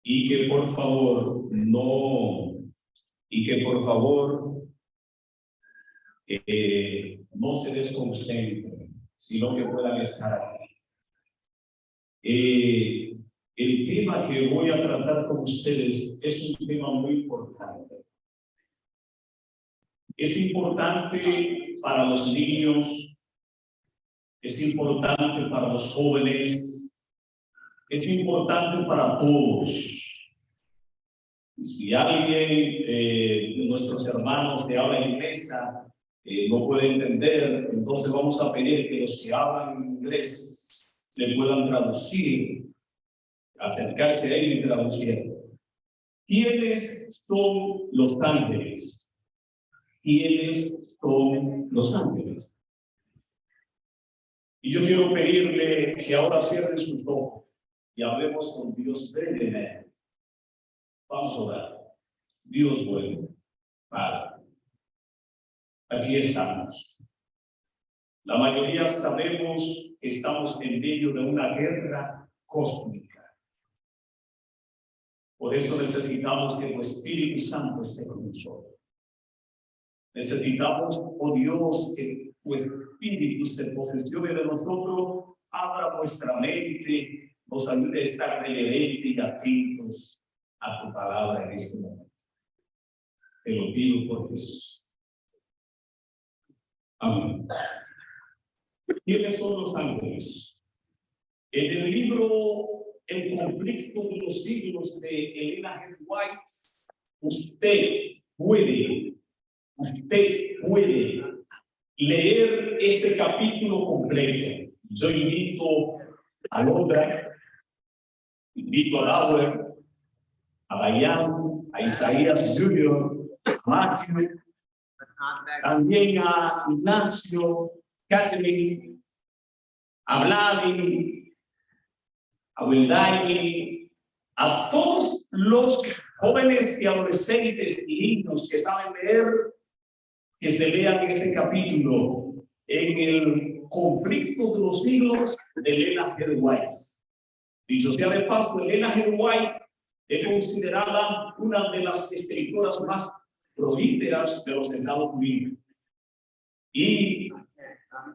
y que por favor no se desconcentren, sino que puedan estar aquí. El tema que voy a tratar con ustedes es un tema muy importante. Es importante para los niños, es importante para los jóvenes, es importante para todos. Si alguien de nuestros hermanos que habla inglés no puede entender, entonces vamos a pedir que los que hablan inglés le puedan traducir, acercarse a él y traducir. ¿Quiénes son los ángeles? ¿Quiénes son los ángeles? Y yo quiero pedirle que ahora cierren sus ojos y hablemos con Dios brevemente. Vamos a orar. Dios bueno, Padre, aquí estamos. La mayoría sabemos que estamos en medio de una guerra cósmica. Por eso necesitamos que tu Espíritu Santo esté con nosotros. Necesitamos, oh Dios, que tu Espíritu se posesione de nosotros, abra nuestra mente, nos ayude a estar reverentes y atentos a tu palabra en este momento. Te lo pido por Jesús. Amén. ¿Quiénes son los ángeles? En el libro El conflicto de los siglos de Elena G. White, usted puede leer este capítulo completo. Yo invito a Londra, invito a Lauer, a Dayan, a Isaías Jr., a Matthew, también a Ignacio, Catherine, a Vladi, a Wildani, a todos los jóvenes y adolescentes y niños que saben leer, que se lean este capítulo en el conflicto de los siglos de Elena G. White. Dicho sea de paso, Elena G. White es considerada una de las escritoras más prolíferas de los Estados Unidos. Y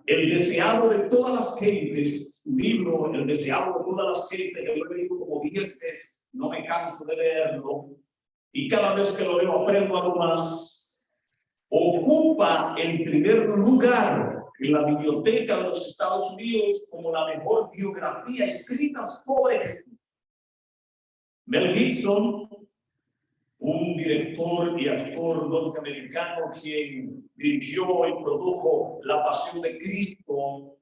el deseado de todas las gentes, su libro, el deseado de todas las gentes, yo lo he leído como 10 veces, no me canso de leerlo, y cada vez que lo leo aprendo algo más. Ocupa el primer lugar en la biblioteca de los Estados Unidos como la mejor biografía escrita sobre Jesús. Mel Gibson, un director y actor norteamericano quien dirigió y produjo La Pasión de Cristo,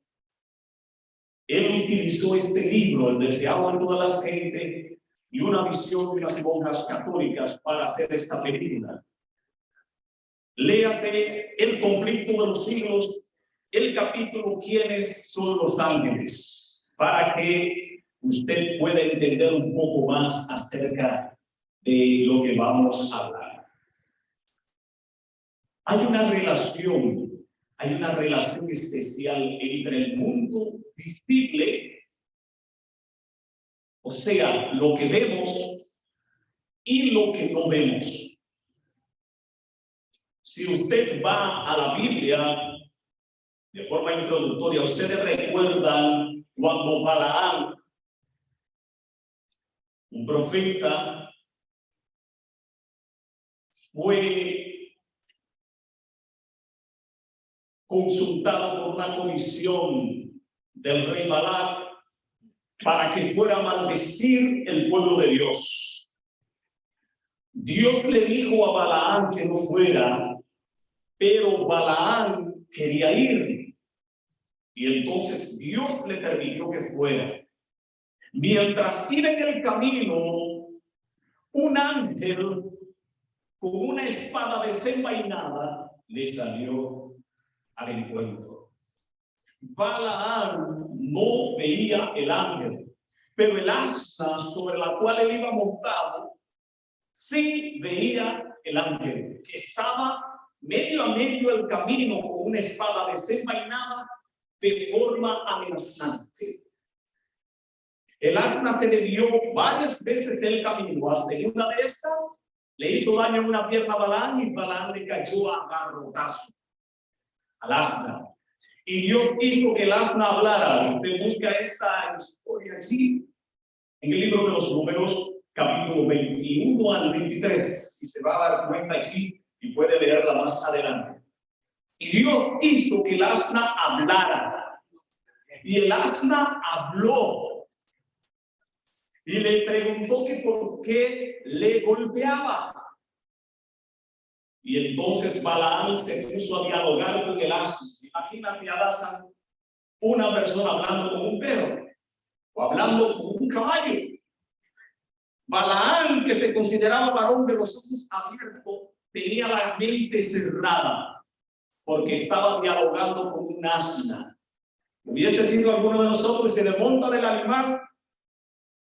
él utilizó este libro, El deseado de todas las gentes, y una visión de las monjas católicas para hacer esta película. Léase El conflicto de los siglos, el capítulo ¿Quiénes son los ángeles? Para que usted pueda entender un poco más acerca de lo que vamos a hablar. Hay una relación especial entre el mundo visible, o sea, lo que vemos, y lo que no vemos. Si usted va a la Biblia, de forma introductoria, ustedes recuerdan cuando Balaam, un profeta, fue consultado por una comisión del rey Balac para que fuera a maldecir el pueblo de Dios. Dios le dijo a Balaam que no fuera, pero Balaam quería ir. Y entonces Dios le permitió que fuera. Mientras iba en el camino, un ángel con una espada desenvainada le salió al encuentro. Balaam no veía el ángel, pero el asa sobre la cual él iba montado sí veía el ángel, que estaba medio a medio del camino con una espada desenvainada de forma amenazante. El asna se desvió varias veces del camino, hasta en una de estas le hizo daño en una pierna a Balaam y Balaam le cayó a garrotazo al asna. Y Dios hizo que el asna hablara. Usted busca esta historia allí en el libro de los Números, capítulo 21 al 23, y se va a dar cuenta allí y puede leerla más adelante. Y Dios hizo que el asna hablara. Y el asna habló. Y le preguntó que por qué le golpeaba. Y entonces Balaam se puso a dialogar con el asna. Imagínate a Adasa, una persona hablando con un perro o hablando con un caballo. Balaam, que se consideraba varón de los ojos abiertos, tenía la mente cerrada porque estaba dialogando con un asna. Hubiese sido alguno de nosotros que le monta del animal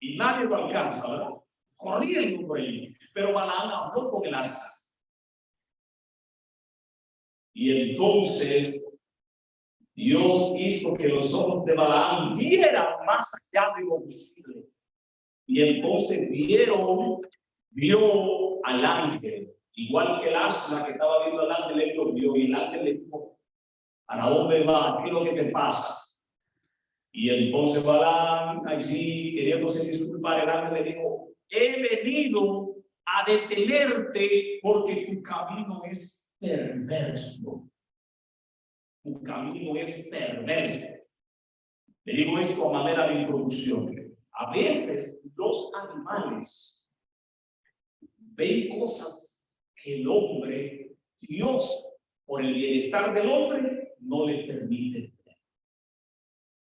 y nadie lo alcanza, ¿verdad? Corriendo por él. Pero Balaam habló con el asna. Y entonces Dios hizo que los ojos de Balaam vieran más allá de lo visible. Y entonces vio al ángel, igual que el asna que estaba viendo al ángel, él lo vio. Y el ángel le dijo: ¿para dónde va? ¿Qué es lo que te pasa? Y entonces Balaam, allí queriéndose disculpar, el ángel le dijo: he venido a detenerte porque tu camino es perverso. Tu camino es perverso. Le digo esto a manera de introducción. A veces los animales ven cosas que el hombre, Dios, por el bienestar del hombre, no le permite ver.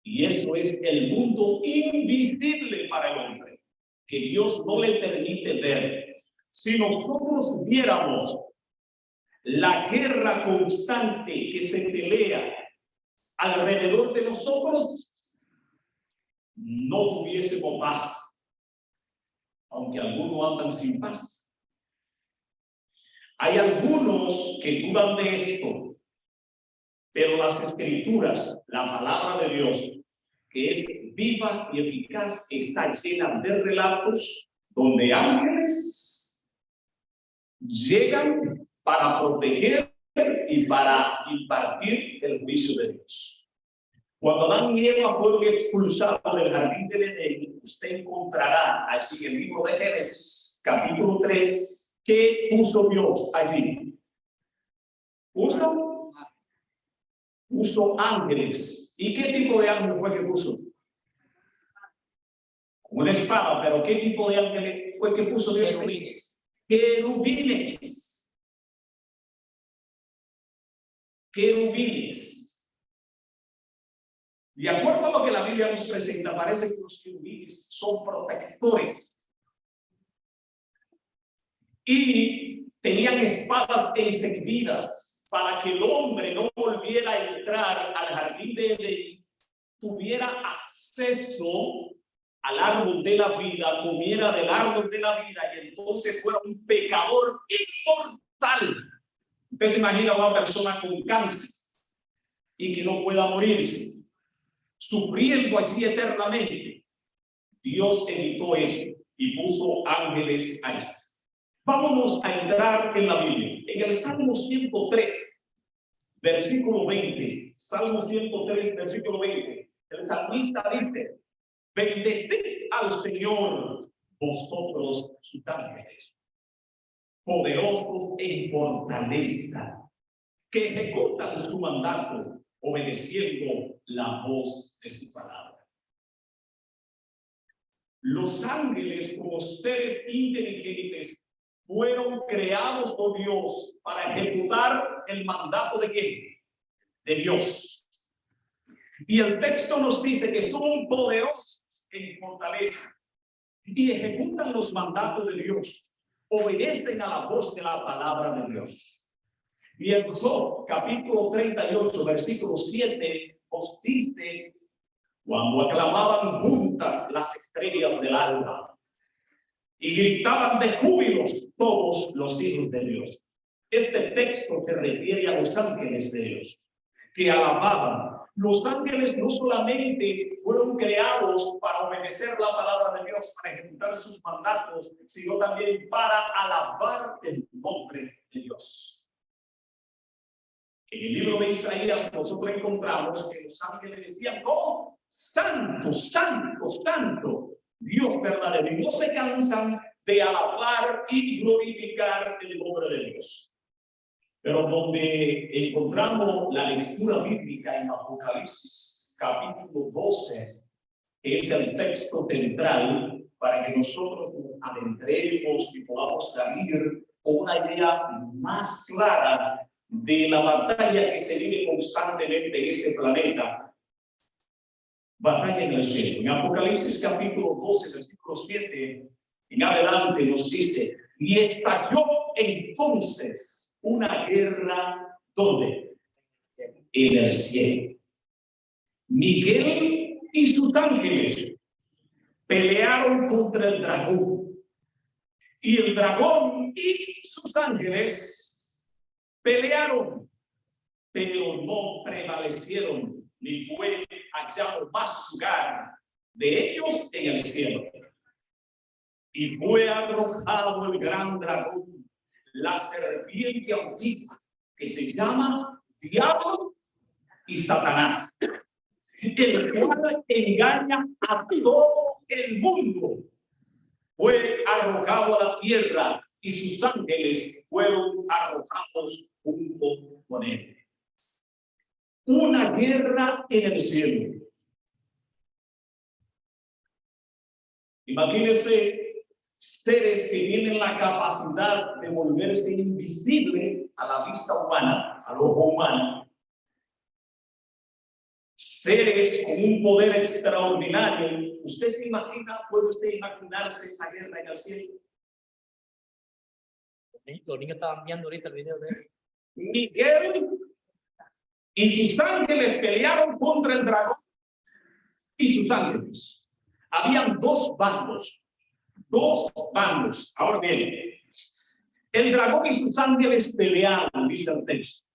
Y esto es el mundo invisible para el hombre, que Dios no le permite ver. Si nosotros viéramos la guerra constante que se pelea alrededor de nosotros, no tuviésemos paz, aunque algunos andan sin paz. Hay algunos que dudan de esto, pero las escrituras, la palabra de Dios, que es viva y eficaz, está llena de relatos donde ángeles llegan para proteger y para impartir el juicio de Dios. Cuando Adán y Eva fueron expulsados del jardín del Edén, usted encontrará así en el libro de Génesis, capítulo 3, ¿qué puso Dios allí? Puso ángeles. ¿Y qué tipo de ángel fue que puso? Una espada, pero ¿qué tipo de ángel fue que puso Dios? Querubines. Querubines. De acuerdo a lo que la Biblia nos presenta, parece que los querubines son protectores y tenían espadas encendidas para que el hombre no volviera a entrar al jardín de Edén, tuviera acceso al árbol de la vida, comiera del árbol de la vida y entonces fuera un pecador inmortal. Usted se imagina a una persona con cáncer y que no pueda morirse, sufriendo así eternamente. Dios evitó eso y puso ángeles allí. Vámonos a entrar en la Biblia. En el Salmo 103, versículo 20. Salmo 103, versículo 20. El salmista dice: bendecid al Señor, vosotros sus ángeles, poderosos en fortaleza, que ejecutan su mandato, obedeciendo la voz de su palabra. Los ángeles, como seres inteligentes, fueron creados por Dios para ejecutar el mandato de ¿quién? De Dios. Y el texto nos dice que son poderosos en fortaleza y ejecutan los mandatos de Dios, obedecen a la voz de la palabra de Dios. Y en Job, capítulo 38, versículo 7, nos dice: cuando aclamaban juntas las estrellas del alba y gritaban de júbilos todos los hijos de Dios. Este texto se refiere a los ángeles de Dios, que alababan. Los ángeles no solamente fueron creados para obedecer obedecer la palabra de Dios, para ejecutar sus mandatos, sino también para alabar el nombre de Dios. En el libro de Isaías nosotros encontramos que los ángeles decían: "Oh, santo, santo, santo, Dios verdadero", y no se cansan de alabar y glorificar el nombre de Dios. Pero donde encontramos la lectura bíblica en Apocalipsis, capítulo 12, es el texto central para que nosotros nos adentremos y podamos salir con una idea más clara de la batalla que se vive constantemente en este planeta. Batalla en el cielo. En Apocalipsis capítulo 12, versículo 7 en adelante nos dice: "Y estalló entonces una guerra", ¿dónde? En el cielo. Miguel y sus ángeles pelearon contra el dragón, y el dragón y sus ángeles pelearon, pero no prevalecieron, ni fue hallado más lugar de ellos en el cielo. Y fue arrojado el gran dragón, la serpiente antigua, que se llama Diablo y Satanás, el cual engaña a todo el mundo. Fue arrojado a la tierra, y sus ángeles fueron arrojados junto con él. Una guerra en el cielo. Imagínense seres que tienen la capacidad de volverse invisible a la vista humana, al ojo humano. Seres con un poder extraordinario. ¿Usted se imagina, puede usted imaginarse esa guerra en el cielo? Los niños estaban viendo ahorita el video de él. Miguel y sus ángeles pelearon contra el dragón y sus ángeles. Habían dos bandos. Ahora bien, el dragón y sus ángeles pelearon, dice el texto.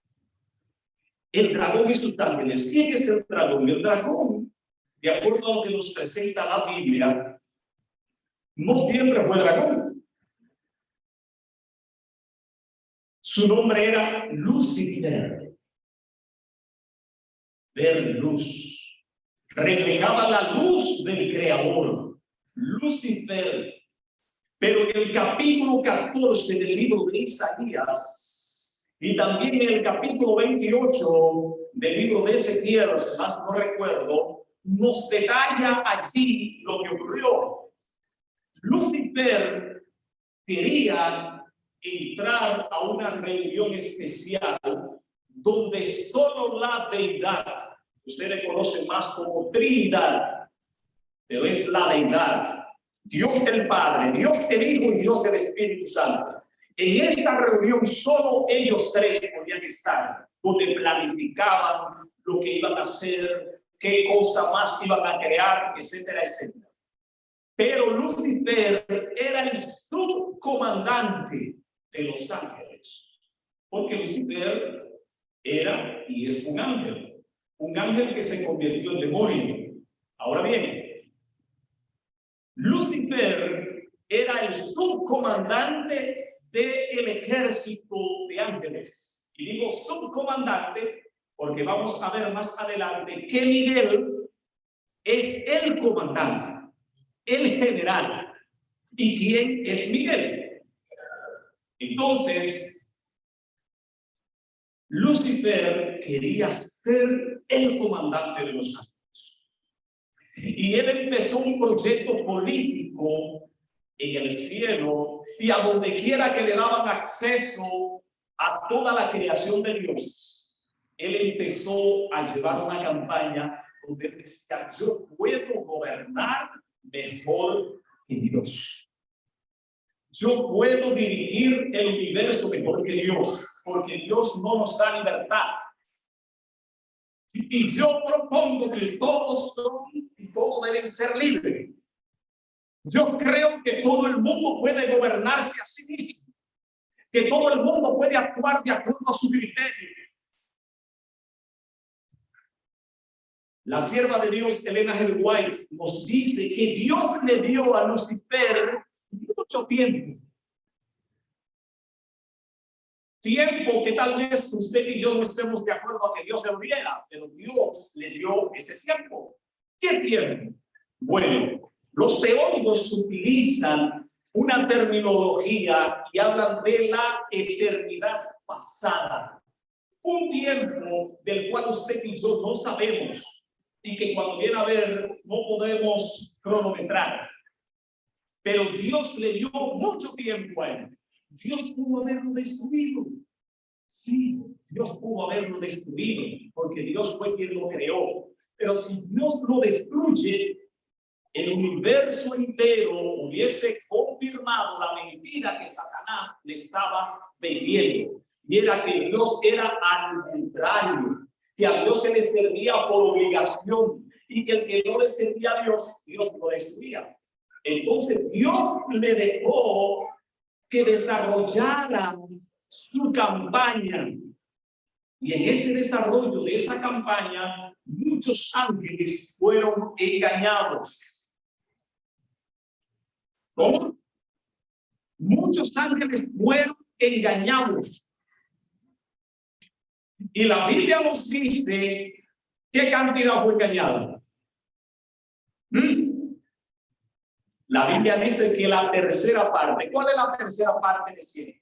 El dragón y sus ángeles. ¿Quién es el dragón? El dragón, de acuerdo a lo que nos presenta la Biblia, no siempre fue dragón. Su nombre era Lucifer. Ver luz. Reflejaba la luz del Creador. Lucifer. Pero en el capítulo 14 del libro de Isaías y también en el capítulo 28 del libro de Ezequiel, si más no recuerdo, nos detalla allí lo que ocurrió. Lucifer quería entrar a una reunión especial donde solo la deidad, ustedes conocen más como Trinidad, pero es la deidad, Dios el Padre, Dios el Hijo y Dios el Espíritu Santo. En esta reunión solo ellos tres podían estar, donde planificaban lo que iban a hacer, qué cosa más iban a crear, etcétera, etcétera. Pero Lucifer era el subcomandante de los ángeles, porque Lucifer era y es un ángel que se convirtió en demonio. Ahora bien, Lucifer era el subcomandante del ejército de ángeles. Y digo subcomandante porque vamos a ver más adelante que Miguel es el comandante, el general. ¿Y quién es Miguel? Entonces, Lucifer quería ser el comandante de los ángeles. Y él empezó un proyecto político en el cielo, y a donde quiera que le daban acceso a toda la creación de Dios, él empezó a llevar una campaña donde decía: yo puedo gobernar mejor que Dios. Yo puedo dirigir el universo mejor que Dios, porque Dios no nos da libertad. Y yo propongo que todos son y todos deben ser libres. Yo creo que todo el mundo puede gobernarse a sí mismo, que todo el mundo puede actuar de acuerdo a su criterio. La sierva de Dios, Elena G. White, nos dice que Dios le dio a Lucifer mucho tiempo. Tiempo que tal vez usted y yo no estemos de acuerdo a que Dios se lo diera, pero Dios le dio ese tiempo. ¿Qué tiempo? Bueno, los teólogos utilizan una terminología y hablan de la eternidad pasada. Un tiempo del cual usted y yo no sabemos y que cuando viene a ver no podemos cronometrar. Pero Dios le dio mucho tiempo a él. Dios pudo haberlo destruido. Sí, Dios pudo haberlo destruido porque Dios fue quien lo creó. Pero si Dios lo destruye, el universo entero hubiese confirmado la mentira que Satanás le estaba vendiendo. Y era que Dios era arbitrario, que a Dios se le servía por obligación y que el que no le servía a Dios, Dios lo destruía. Entonces Dios le dejó que desarrollara su campaña. Y en ese desarrollo de esa campaña, muchos ángeles fueron engañados. ¿Cómo? Muchos ángeles fueron engañados. Y la Biblia nos dice qué cantidad fue engañada. La Biblia dice que la tercera parte. ¿Cuál es la tercera parte de 100?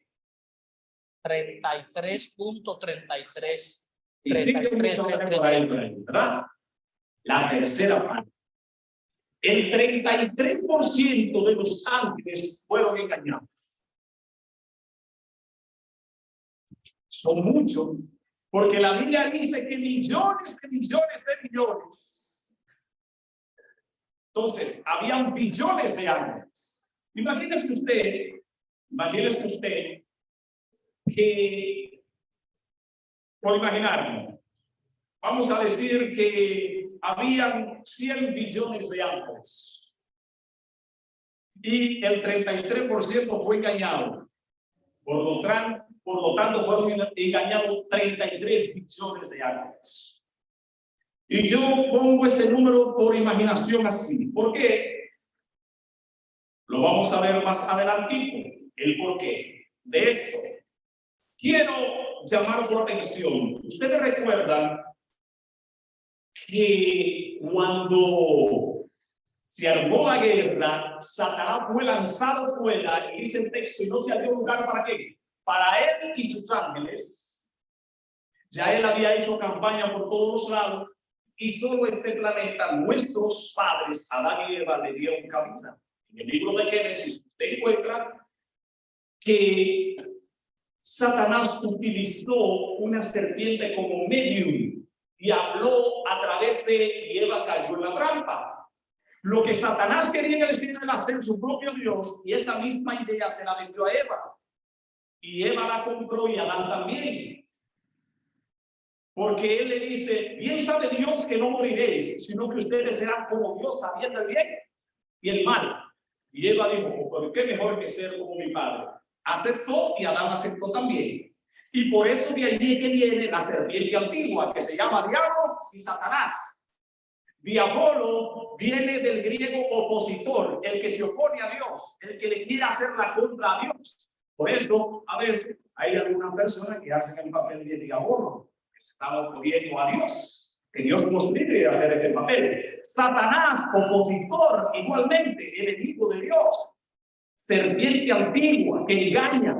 33.33. Y sigue mucho por ahí, ¿verdad? La tercera parte. El 33% de los ángeles fueron engañados. Son muchos, porque la Biblia dice que millones de millones de millones. Entonces, habían billones de ángeles. Imagínese usted que, por imaginarlo, vamos a decir que habían 100 billones de ángeles y el 33% fue engañado. Por lo tanto, fueron engañados 33 billones de ángeles. Y yo pongo ese número por imaginación así. ¿Por qué? Lo vamos a ver más adelantito, el porqué de esto. Quiero llamar su atención. Ustedes recuerdan que cuando se armó la guerra, Satanás fue lanzado fuera, y dice el texto, y no se halló lugar ¿para qué? Para él y sus ángeles. Ya él había hecho campaña por todos los lados, y solo este planeta, nuestros padres, Adán y Eva, le dieron cabida. En el libro de Génesis, usted encuentra que Satanás utilizó una serpiente como medium y habló a través de, y Eva cayó en la trampa. Lo que Satanás quería en el cielo era hacer su propio Dios, y esa misma idea se la vendió a Eva. Y Eva la compró y Adán también. Porque él le dice, bien sabe Dios que no moriréis, sino que ustedes serán como Dios, sabiendo el bien y el mal. Y Eva dijo, ¿por qué mejor que ser como mi padre? Aceptó y Adán aceptó también. Y por eso de allí que viene la serpiente antigua, que se llama Diablo y Satanás. Diabolo viene del griego opositor, el que se opone a Dios, el que le quiere hacer la contra a Dios. Por eso, a veces, hay algunas personas que hacen el papel de diabolo, que se están oponiendo a Dios. Que Dios nos libre de hacer este papel. Satanás, opositor, igualmente, enemigo de Dios. Serpiente antigua, que engaña.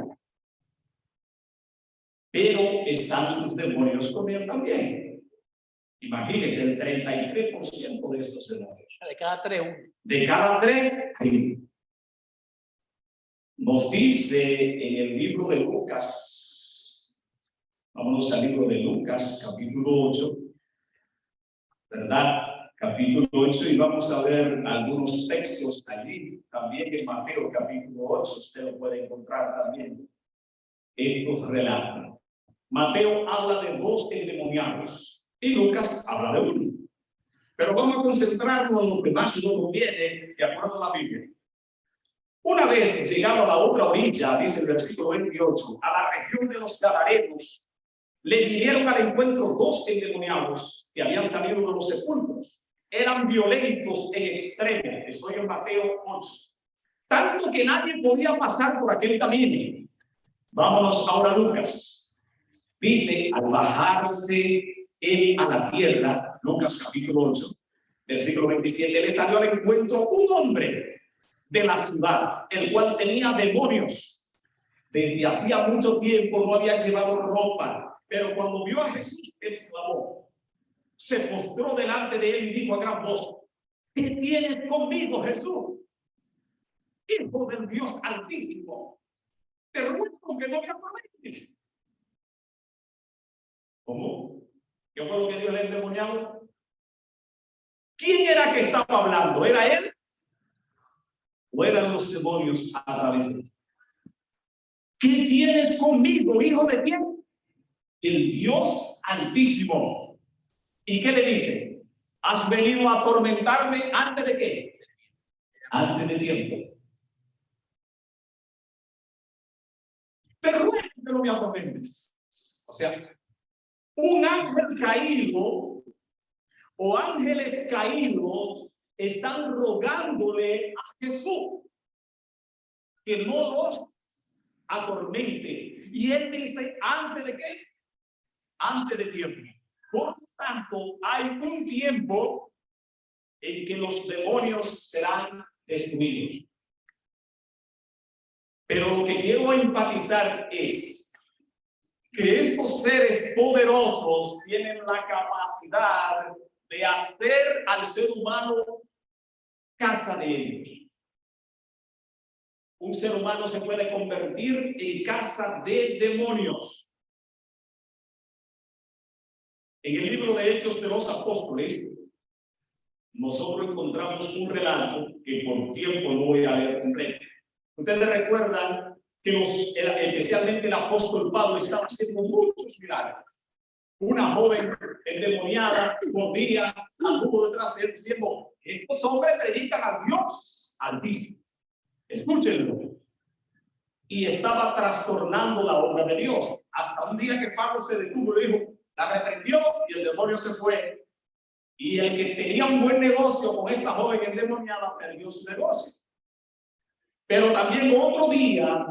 Pero están sus demonios con él también. Imagínense, el 33% de estos demonios. De cada 3, 1. De cada 3, hay. Nos dice en el libro de Lucas, vámonos al libro de Lucas, capítulo 8, ¿verdad? Capítulo 8, y vamos a ver algunos textos allí, también en Mateo, capítulo 8, usted lo puede encontrar también, estos relatos. Mateo habla de 2 endemoniados, y Lucas habla de 1. Pero vamos a concentrarnos en lo que más nos conviene, de acuerdo a la Biblia. Una vez llegado a la otra orilla, dice el versículo 28, a la región de los Gadarenos, le vinieron al encuentro dos endemoniados que habían salido de los sepulcros. Eran violentos en extremo. Estoy en Mateo 8. Tanto que nadie podía pasar por aquel camino. Vámonos ahora a Lucas. Dice, al bajarse él a la tierra, Lucas capítulo 8, versículo 27, le salió al encuentro un hombre de la ciudad, el cual tenía demonios. Desde hacía mucho tiempo no había llevado ropa, pero cuando vio a Jesús, exclamó, se postró delante de él y dijo a gran voz, ¿qué tienes conmigo, Jesús, Hijo del Dios Altísimo? Te ruego que no me atormentes. ¿Cómo? ¿Qué fue lo que dijo el endemoniado? ¿Quién era que estaba hablando? ¿Era él? ¿O eran los demonios a través de él? ¿Qué tienes conmigo, hijo de quién? El Dios Altísimo. ¿Y qué le dice? ¿Has venido a atormentarme antes de qué? Antes de tiempo. Te ruego que no me atormentes. O sea, un ángel caído o ángeles caídos están rogándole a Jesús que no los atormente. Y él dice, ¿antes de qué? Antes de tiempo. Por lo tanto, hay un tiempo en que los demonios serán destruidos. Pero lo que quiero enfatizar es que estos seres poderosos tienen la capacidad de hacer al ser humano casa de ellos. Un ser humano se puede convertir en casa de demonios. En el libro de Hechos de los Apóstoles, nosotros encontramos un relato que por tiempo no voy a leer completo. Ustedes recuerdan que especialmente el apóstol Pablo estaba haciendo muchos milagros. Una joven endemoniada volvía, anduvo detrás de él diciendo, estos hombres predican a Dios Altísimo. Escúchenlo. Y estaba trastornando la obra de Dios. Hasta un día que Pablo se detuvo y dijo, la reprendió y el demonio se fue. Y el que tenía un buen negocio con esta joven endemoniada perdió su negocio. Pero también otro día,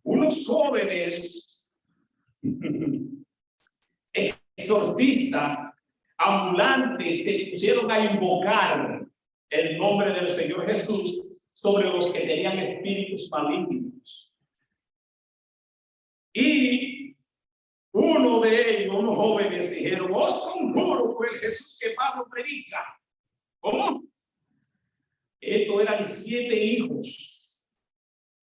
unos jóvenes exorcistas ambulantes se pusieron a invocar el nombre del Señor Jesús sobre los que tenían espíritus malignos. Y uno de ellos, unos jóvenes, dijeron, os conjuro por el Jesús que Pablo predica. ¿Cómo? Estos eran 7 hijos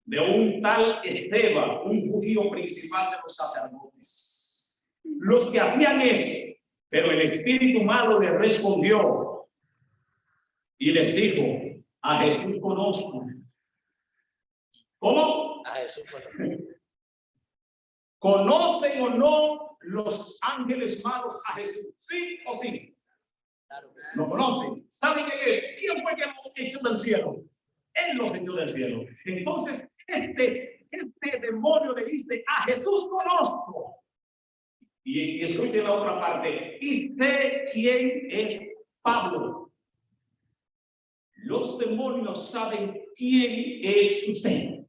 de un tal Esteban, un judío principal de los sacerdotes. Los que hacían eso, pero el espíritu malo les respondió y les dijo, a Jesús conozco. ¿Cómo? A Jesús conozco. ¿Conocen o no los ángeles malos a Jesús? ¿Sí o sí? Claro que sí. ¿Lo conocen? ¿Saben quién fue que los echó del cielo? Él los echó del cielo. Entonces, este demonio le dice, a Jesús conozco. Y escuchen la otra parte. ¿Y sé quién es Pablo? Los demonios saben quién es usted.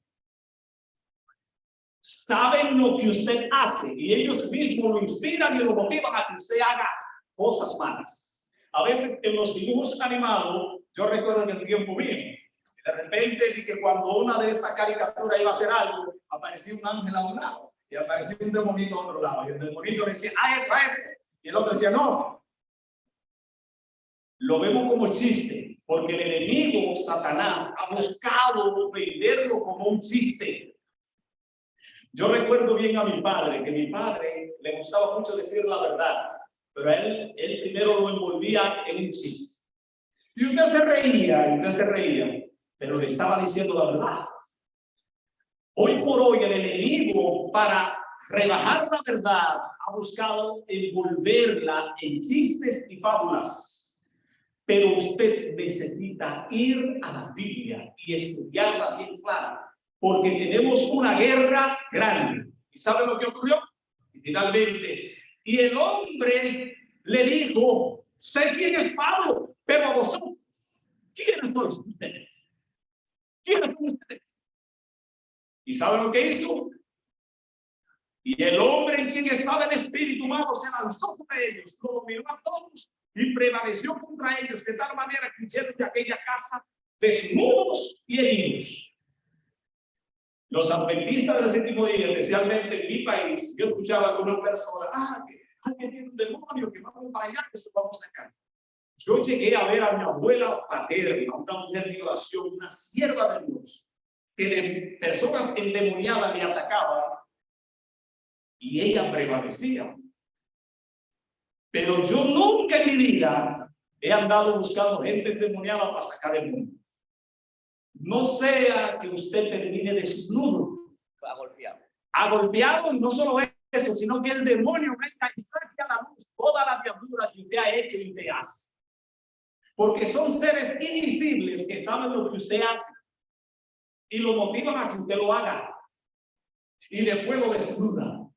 Saben lo que usted hace y ellos mismos lo inspiran y lo motivan a que usted haga cosas malas. A veces en los dibujos animados, yo recuerdo en el tiempo mío, de repente di que cuando una de estas caricaturas iba a hacer algo, aparecía un ángel a un lado y aparecía un demonito a otro lado. Y el demonito decía, esto. Y el otro decía, no. Lo vemos como chiste, porque el enemigo, Satanás, ha buscado venderlo como un chiste. Yo recuerdo bien a mi padre, que mi padre le gustaba mucho decir la verdad, pero él primero lo envolvía en un chiste. Y usted se reía, pero le estaba diciendo la verdad. Hoy por hoy el enemigo, para rebajar la verdad, ha buscado envolverla en chistes y fábulas. Pero usted necesita ir a la Biblia y estudiarla bien clara. Porque tenemos una guerra grande. ¿Y saben lo que ocurrió? Y finalmente, Y el hombre le dijo: sé quién es Pablo, pero a vosotros, ¿quiénes sois ustedes? ¿Quiénes son ustedes? ¿Y saben lo que hizo? Y el hombre en quien estaba el espíritu malo se lanzó sobre ellos, lo dominó a todos y prevaleció contra ellos, de tal manera que huyeron de aquella casa desnudos y heridos. Los adventistas del séptimo día, especialmente en mi país, yo escuchaba a algunas personas: que tiene un demonio, que vamos para allá, que eso vamos a sacar. Yo llegué a ver a mi abuela paterna, una mujer de oración, una sierva de Dios, que de personas endemoniadas le atacaban y ella prevalecía. Pero yo nunca en mi vida he andado buscando gente endemoniada para sacar el mundo. No sea que usted termine desnudo, agolpeado, y no solo eso, sino que el demonio venga y saque a la luz toda la diablura que usted ha hecho y te hace. Porque son seres invisibles que saben lo que usted hace y lo motivan a que usted lo haga, y después lo desnudan.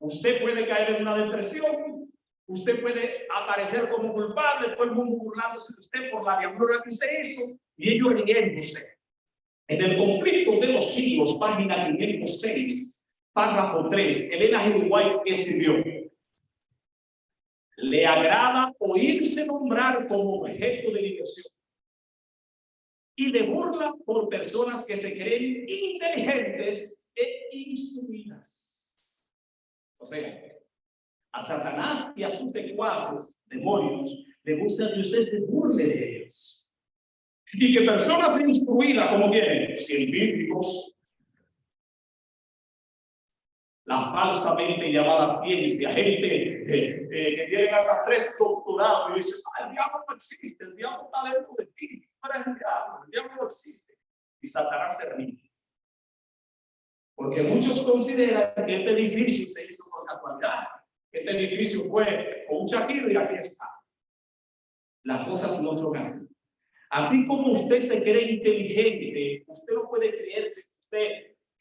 Usted puede caer en una depresión, usted puede aparecer como culpable, todo el mundo burlándose de usted por la diablura que usted hizo y ellos riéndose. En El conflicto de los siglos, página 506, párrafo 3, Elena G. White escribió: le agrada oírse nombrar como objeto de diversión y de burla por personas que se creen inteligentes e instruidas. O sea, a Satanás y a sus secuaces, demonios, le gusta que usted se burle de ellos. Y que personas instruidas, como vienen, científicos, la falsamente llamada ciencia, gente que tienen hasta 3 doctorados y dicen: el diablo no existe, el diablo está dentro de ti, tú eres el diablo no existe. Y Satanás se ríe. Porque muchos consideran que este edificio se hizo por casualidad. Este edificio fue con un chaquillo y aquí está. Las cosas no son así. Así como usted se cree inteligente, usted no puede creerse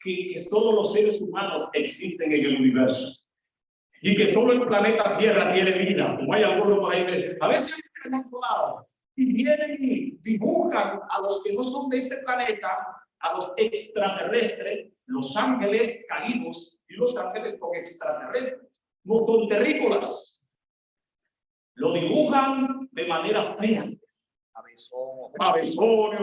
que todos los seres humanos existen en el universo y que solo el planeta Tierra tiene vida, como hay algunos por ahí. A veces en otro lado y vienen y dibujan a los que no son de este planeta, a los extraterrestres, los ángeles caídos y los ángeles con extraterrestres, no son terrícolas. Lo dibujan de manera fea. Cabezones,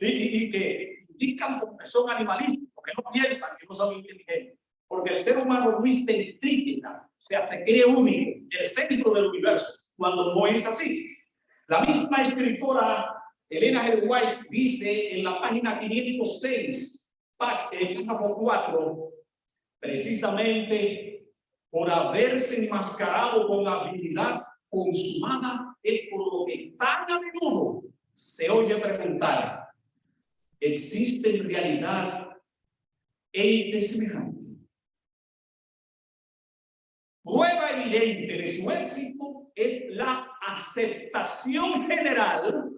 y que indican que son animalistas, porque no piensan, que no son inteligentes. Porque el ser humano no es centrípeta, se cree único, el centro del universo, cuando no es así. La misma escritora Elena G. White dice en la página 506, párrafo 4, precisamente por haberse enmascarado con habilidad consumada, es por lo que tan a menudo se oye preguntar: ¿existe en realidad ente semejante? Prueba evidente de su éxito es la aceptación general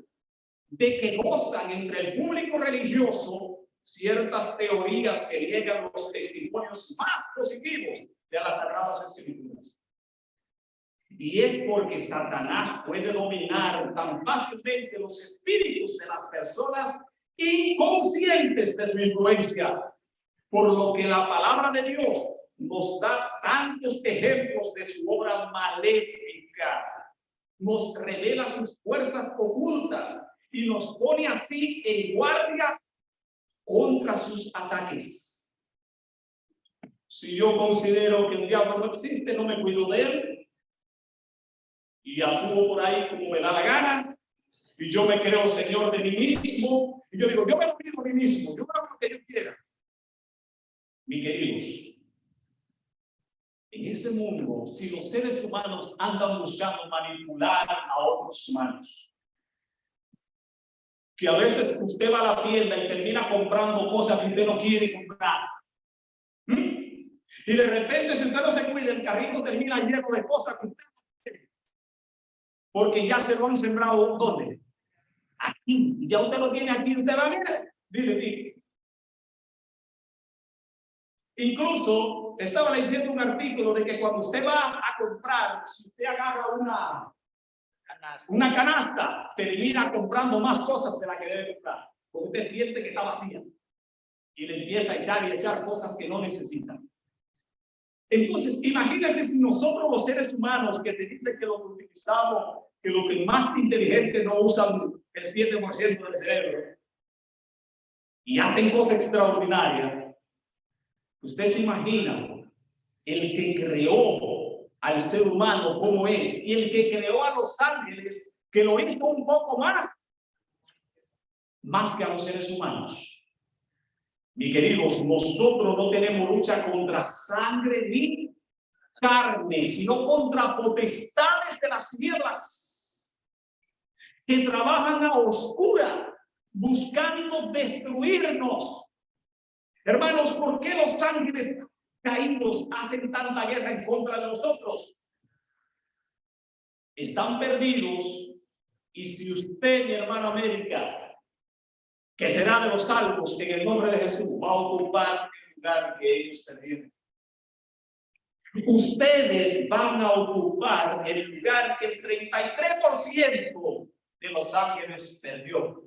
de que gozan entre el público religioso ciertas teorías que niegan los testimonios más positivos de las Sagradas Escrituras. Y es porque Satanás puede dominar tan fácilmente los espíritus de las personas inconscientes de su influencia, por lo que la palabra de Dios nos da tantos ejemplos de su obra maléfica, nos revela sus fuerzas ocultas y nos pone así en guardia contra sus ataques. Si yo considero que el diablo no existe, no me cuido de él y actúo por ahí como me da la gana, y yo me creo señor de mí mismo, y yo digo: yo me domino a mí mismo, yo hago lo que yo quiera. Mis queridos, en este mundo, si los seres humanos andan buscando manipular a otros humanos, que a veces usted va a la tienda y termina comprando cosas que usted no quiere comprar, y de repente, si usted no se cuida, el carrito termina lleno de cosas que usted no quiere, porque ya se lo han sembrado. ¿Dónde? Aquí. Ya usted lo tiene aquí, usted va a ver. Dile. Incluso estaba leyendo un artículo de que cuando usted va a comprar, si usted agarra una canasta, termina comprando más cosas de la que debe comprar, porque usted siente que está vacía y le empieza a echar y echar cosas que no necesitan. Entonces, imagínense si nosotros los seres humanos que te dicen que lo que utilizamos, que lo que más inteligente no usan el 7% del cerebro y hacen cosas extraordinarias, usted se imagina el que creó al ser humano como es y el que creó a los ángeles, que lo hizo un poco más que a los seres humanos. Mis queridos, nosotros no tenemos lucha contra sangre ni carne, sino contra potestades de las tinieblas que trabajan a oscura buscando destruirnos. Hermanos, ¿por qué los ángeles caídos hacen tanta guerra en contra de nosotros? Están perdidos. Y si usted, mi hermano América, que será de los salvos, en el nombre de Jesús, va a ocupar el lugar que ellos perdieron. Ustedes van a ocupar el lugar que el 33% de los ángeles perdió.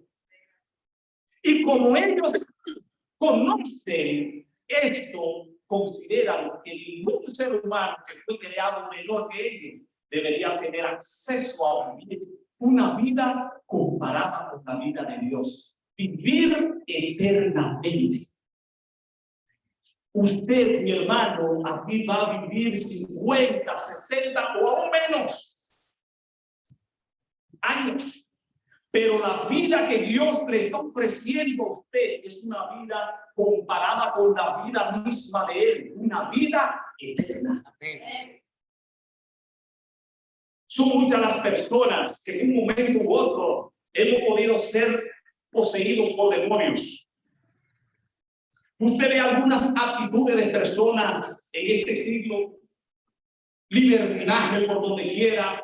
Y como ellos conocen esto, consideran que ningún ser humano que fue creado menor que ellos debería tener acceso a vivir una vida comparada con la vida de Dios. Vivir eternamente. Usted, mi hermano, aquí va a vivir 50, 60 o aún menos años. Pero la vida que Dios le está ofreciendo a usted es una vida comparada con la vida misma de Él, una vida eterna. Son muchas las personas que en un momento u otro hemos podido ser poseídos por demonios. Usted ve algunas actitudes de personas en este siglo, libertinaje por donde quiera,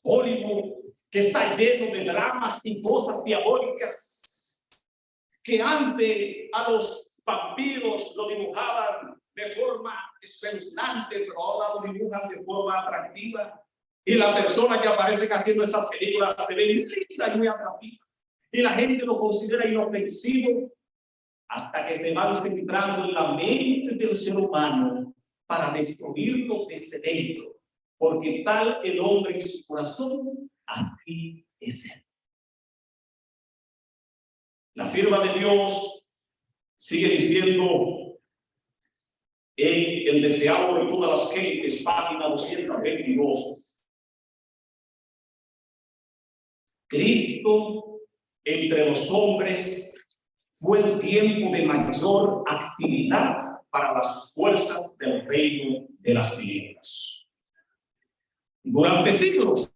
Hollywood, que está lleno de dramas y cosas diabólicas, que antes a los vampiros lo dibujaban de forma espeluznante, pero ahora lo dibujan de forma atractiva. Y la persona que aparece haciendo esas películas se ve muy linda y muy atractiva. Y la gente lo considera inofensivo hasta que se va centrando en la mente del ser humano para destruirlo desde dentro. Porque tal el hombre en su corazón, así es él. La sierva de Dios sigue diciendo en el deseado de todas las gentes, página 222. Cristo entre los hombres fue el tiempo de mayor actividad para las fuerzas del reino de las tinieblas. Durante siglos,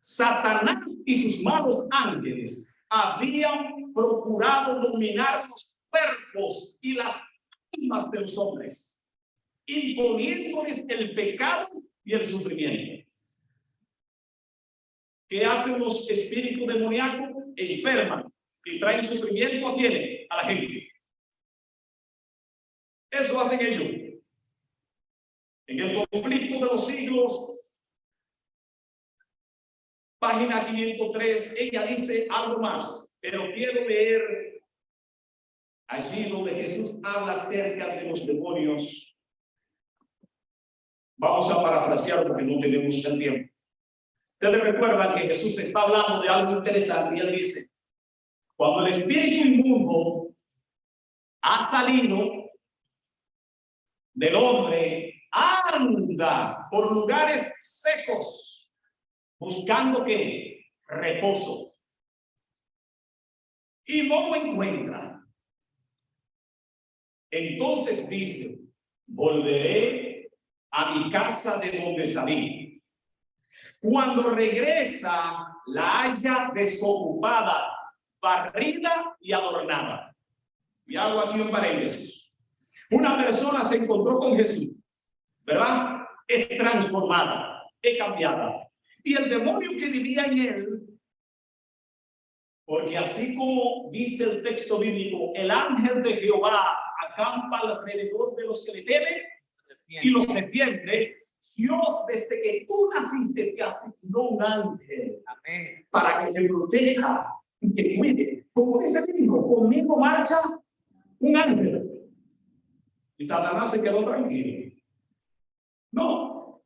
Satanás y sus malos ángeles habían procurado dominar los cuerpos y las almas de los hombres, imponiéndoles el pecado y el sufrimiento. ¿Qué hacen los espíritus demoníacos? Enferman y traen sufrimiento a quién? A la gente. Eso hacen ellos. En el conflicto de los siglos, página 503, ella dice algo más, pero quiero leer allí donde Jesús habla acerca de los demonios. Vamos a parafrasear porque no tenemos el tiempo. Ustedes recuerdan que Jesús está hablando de algo interesante y él dice: cuando el espíritu inmundo ha salido del hombre, anda por lugares secos, buscando ¿qué? Reposo. Y no lo encuentra. Entonces dice: volveré a mi casa de donde salí. Cuando regresa, la halla desocupada, barrida y adornada. Y hago aquí un paréntesis. Una persona se encontró con Jesús, ¿verdad? Es transformada, es cambiada. Y el demonio que vivía en él, porque así como dice el texto bíblico, el ángel de Jehová acampa alrededor de los que le temen y los defiende. Dios, desde que tú naciste, te asignó un ángel. Amén. Para que te proteja y te cuide. Como dice el libro, conmigo marcha un ángel. Y Satanás se quedó tranquilo. No.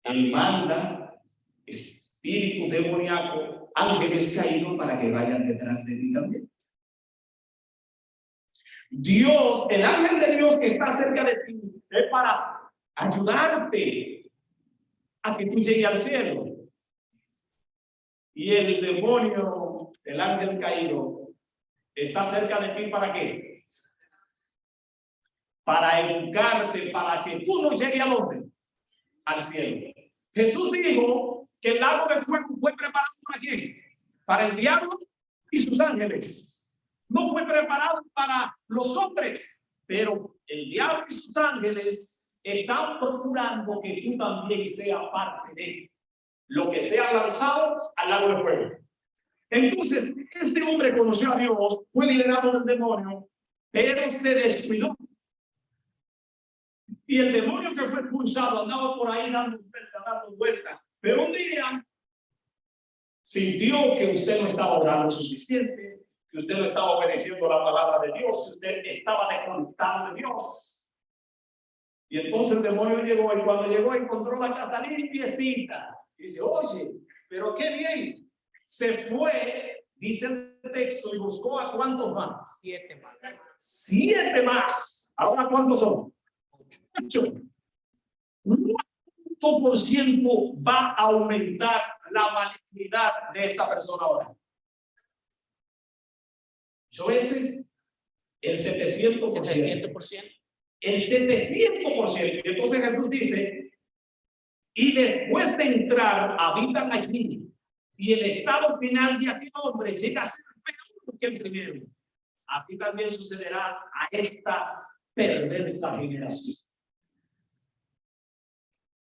Él manda espíritu demoníaco, ángeles caídos para que vayan detrás de ti también. Dios, el ángel de Dios que está cerca de ti, es para ayudarte a que tú llegues al cielo. Y el demonio, el ángel caído, está cerca de ti ¿para qué? Para educarte, para que tú no llegues a dónde? Al cielo. Jesús dijo que el lago de fuego fue preparado ¿para quién? Para el diablo y sus ángeles. No fue preparado para los hombres, pero el diablo y sus ángeles están procurando que tú también seas parte de lo que sea lanzado al lago de fuego. Entonces, este hombre conoció a Dios, fue liberado del demonio, pero se descuidó. Y el demonio que fue expulsado andaba por ahí dando vueltas. Pero un día sintió que usted no estaba orando suficiente, que usted no estaba obedeciendo la palabra de Dios, que usted estaba desconectado de Dios. Y entonces el demonio llegó, y cuando llegó encontró la casa limpiecita. Y dice, oye, pero qué bien. Se fue, dice el texto, y buscó a ¿cuántos más? 7 más. 7 más. ¿Ahora cuántos son? 8. ¿Cuánto % va a aumentar la malignidad de esta persona ahora? Yo ese, el 700%. El 700%. Y entonces Jesús dice, y después de entrar, habitan allí. Y el estado final de aquel hombre llega a ser peor que el primero. Así también sucederá a esta perversa generación.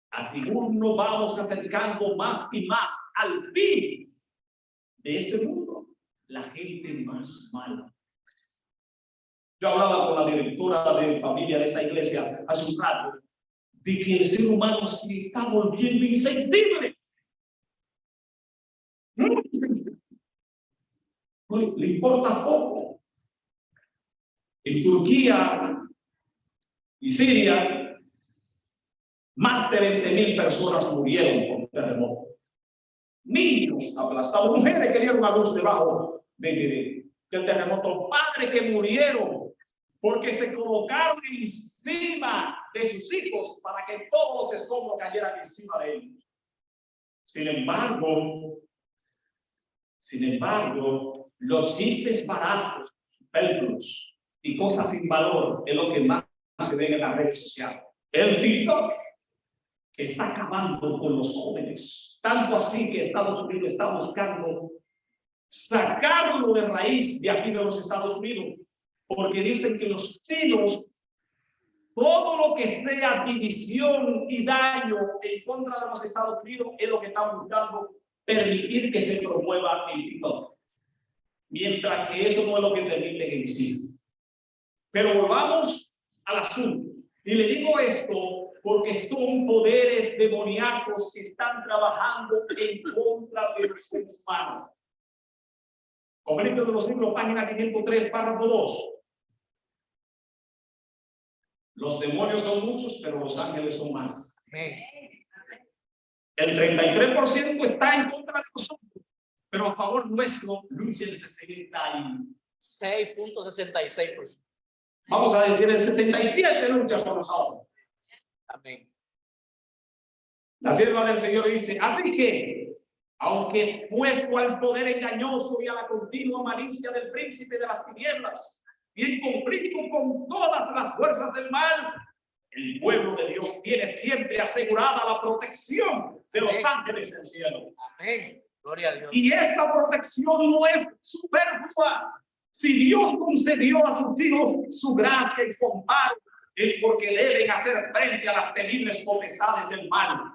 Así nos vamos acercando más y más al fin de este mundo. La gente más mala. Yo hablaba con la directora de familia de esa iglesia hace un rato de que el ser humano se está volviendo insensible. No le importa poco. En Turquía y Siria, más de 20,000 personas murieron por terremoto. Niños aplastados, mujeres que dieron a luz debajo del terremoto, padres que murieron porque se colocaron encima de sus hijos para que todos los escombros cayeran encima de ellos. Sin embargo, los chistes baratos, superfluos y cosas sin valor es lo que más se ve en las redes sociales. El TikTok que está acabando con los jóvenes, tanto así que Estados Unidos está buscando sacarlo de raíz de aquí de los Estados Unidos, porque dicen que los chinos, todo lo que sea división y daño en contra de los Estados Unidos es lo que están buscando permitir que se promueva el TikTok, mientras que eso no es lo que permite en sí. Pero volvamos al asunto, y le digo esto porque son poderes demoníacos que están trabajando en contra de los seres humanos. Conveniente de los Libros, página 503, párrafo 2. Los demonios son muchos, pero los ángeles son más. El 33% está en contra de nosotros, pero a favor nuestro lucha el 6.66%. Vamos a decir el 77% lucha por nosotros. Amén. La sierva del Señor dice, así que, aunque puesto al poder engañoso y a la continua malicia del príncipe de las tinieblas, y en conflicto con todas las fuerzas del mal, el pueblo de Dios tiene siempre asegurada la protección de los ángeles del cielo. Amén. Gloria a Dios. Y esta protección no es superflua. Si Dios concedió a sus hijos su gracia y su amparo, es porque deben hacer frente a las temibles potestades del mal.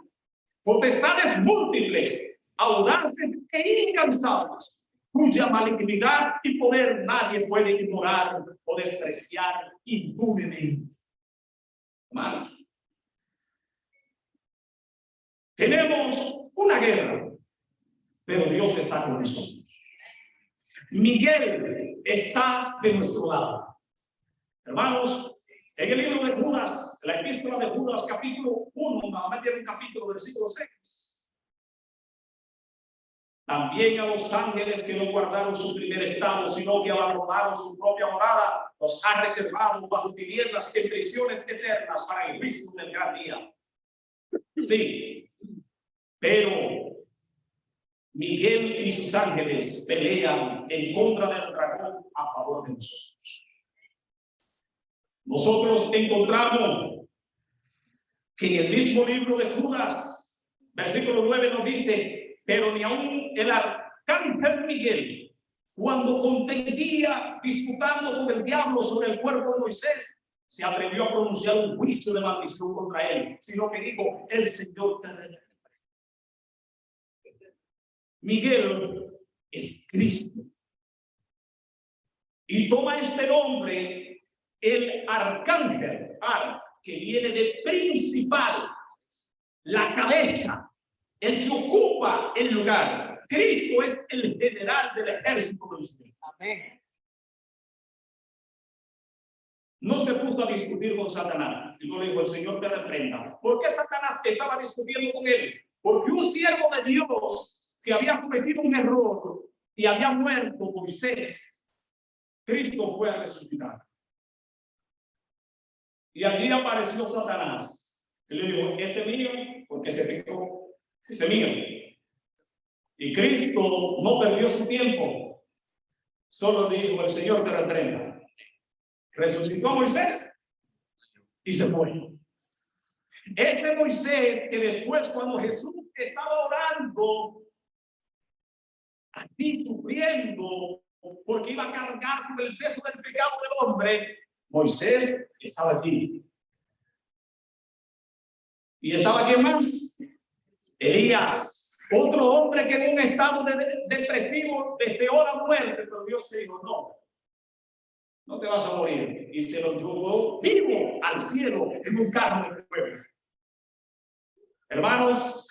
Potestades múltiples, audaces e incansables, cuya malignidad y poder nadie puede ignorar o despreciar impunemente. Hermanos, tenemos una guerra, pero Dios está con nosotros. Miguel está de nuestro lado. Hermanos, en el libro de Judas, la epístola de Judas, capítulo 1, nuevamente en un capítulo, versículo 6. También a los ángeles que no guardaron su primer estado, sino que abandonaron su propia morada, los ha reservado bajo tinieblas en prisiones eternas para el juicio del gran día. Sí, pero Miguel y sus ángeles pelean en contra del dragón a favor de nosotros. Nosotros encontramos que en el mismo libro de Judas, versículo 9 nos dice, pero ni aun el arcángel Miguel, cuando contendía disputando con el diablo sobre el cuerpo de Moisés, se atrevió a pronunciar un juicio de maldición contra él, sino que dijo, el Señor te reprenda. Miguel es Cristo. Y toma este nombre el arcángel, que viene de principal, la cabeza, el que ocupa el lugar. Cristo es el general del ejército del Señor. Amén. No se puso a discutir con Satanás, y no le dijo, el Señor te reprenda. ¿Por qué Satanás estaba discutiendo con él? Porque un siervo de Dios que había cometido un error y había muerto, Moisés, Cristo fue a resucitar. Y allí apareció Satanás. Y le dijo, este mío, porque se pecó, ese mío. Y Cristo no perdió su tiempo. Solo dijo, el Señor te reprenda. Resucitó a Moisés y se fue. Este Moisés que después, cuando Jesús estaba orando, aquí sufriendo, porque iba a cargar con el peso del pecado del hombre, Moisés estaba allí. ¿Y estaba quién más? Elías, otro hombre que en un estado depresivo deseó la muerte, pero Dios dijo, no te vas a morir. Y se lo llevó vivo al cielo en un carro de fuego. Hermanos,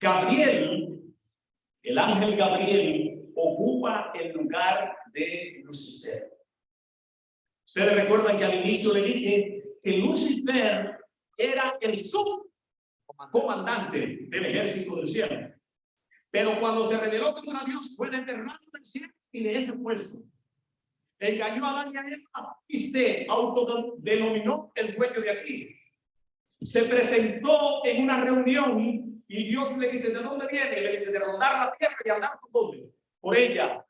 Gabriel, el ángel Gabriel, ocupa el lugar de Lucifer. Ustedes recuerdan que al inicio le dije que Lucifer era el subcomandante del ejército del cielo. Pero cuando se rebeló contra Dios, fue desterrado del cielo y de ese puesto. Engañó a Adán y a Eva y se autodenominó el dueño de aquí. Se presentó en una reunión y Dios le dice, ¿de dónde viene? Y le dice, de rondar la tierra y andar por dónde? Por ella.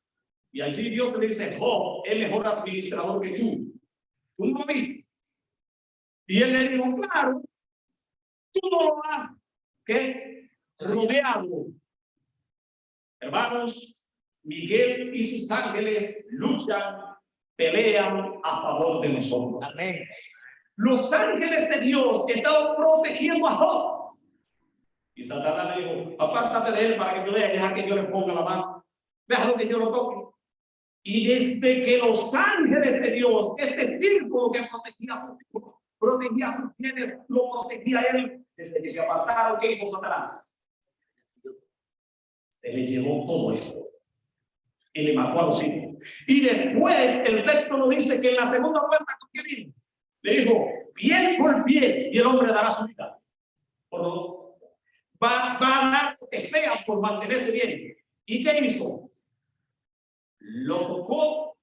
Y allí Dios le dice, Job es mejor administrador que tú. ¿Tú no lo viste? Y él le dijo, claro, tú no lo has rodeado. Hermanos, Miguel y sus ángeles luchan, pelean a favor de nosotros. Amén. Los ángeles de Dios estaban protegiendo a Job. Y Satanás le dijo, apártate de él para que yo vea, deja que yo le ponga la mano. Déjalo que yo lo toque. Y desde que los ángeles de Dios, este círculo que protegía a sus hijos, protegía a sus bienes, lo protegía a él, desde que se apartaron, ¿qué hizo Satanás? Se le llevó todo esto y le mató a los hijos. Y después el texto nos dice que en la segunda vuelta con qué vino, le dijo piel por piel y el hombre dará su vida. Va a dar lo que sea por mantenerse bien. ¿Y qué hizo? Lo tocó,